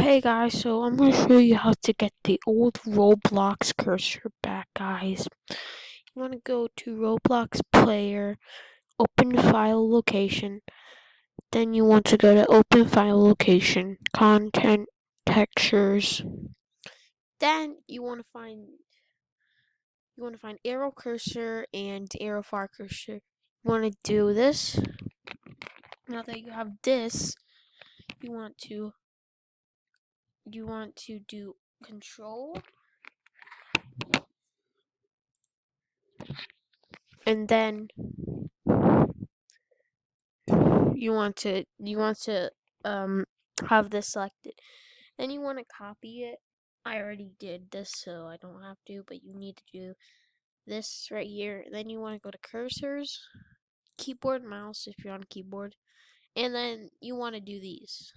Hey guys, so I'm going to show you how to get the old Roblox cursor back, guys. You want to go to Roblox player, open file location, then you want to go to open file location, content, textures, then you want to find arrow cursor and arrow far cursor. You want to do this. Now that you have this, you want to do control and then you want to have this selected. Then you want to copy it. I already did this, so I don't have to, but you need to do this right here. Then you want to go to cursors, keyboard, mouse if you're on keyboard, and then you want to do these.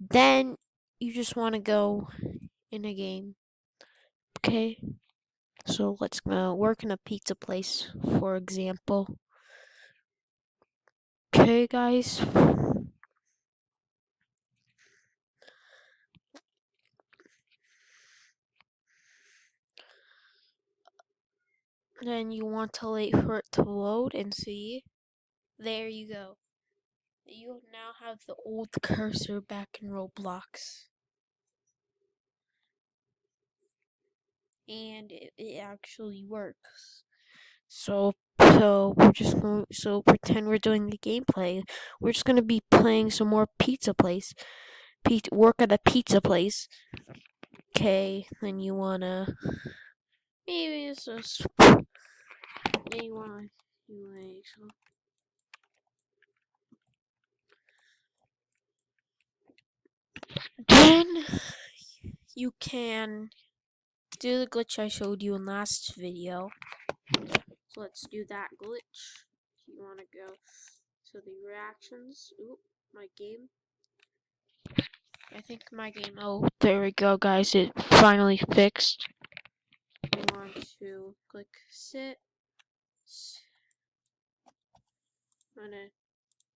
Then you just want to go in a game. Okay, so let's work in a pizza place, for example. Okay, guys. Then you want to wait for it to load and see. There you go. You now have the old cursor back in Roblox. And it actually works. So pretend we're doing the gameplay. We're just gonna be playing some more pizza place. Work at a pizza place. Okay, then you wanna maybe it's just maybe you wanna do like so. Then you can do the glitch I showed you in last video. So let's do that glitch. You want to go to the reactions. Oop, my game. I think my game. Oh, there we go, guys. It finally fixed. You want to click sit. Wanna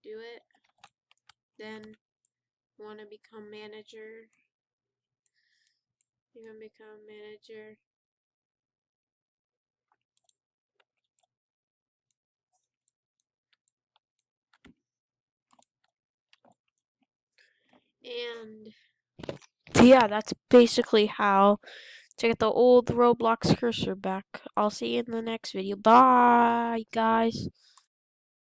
do it. Then wanna become manager. You're gonna become manager. And yeah, that's basically how to get the old Roblox cursor back. I'll see you in the next video. Bye, guys.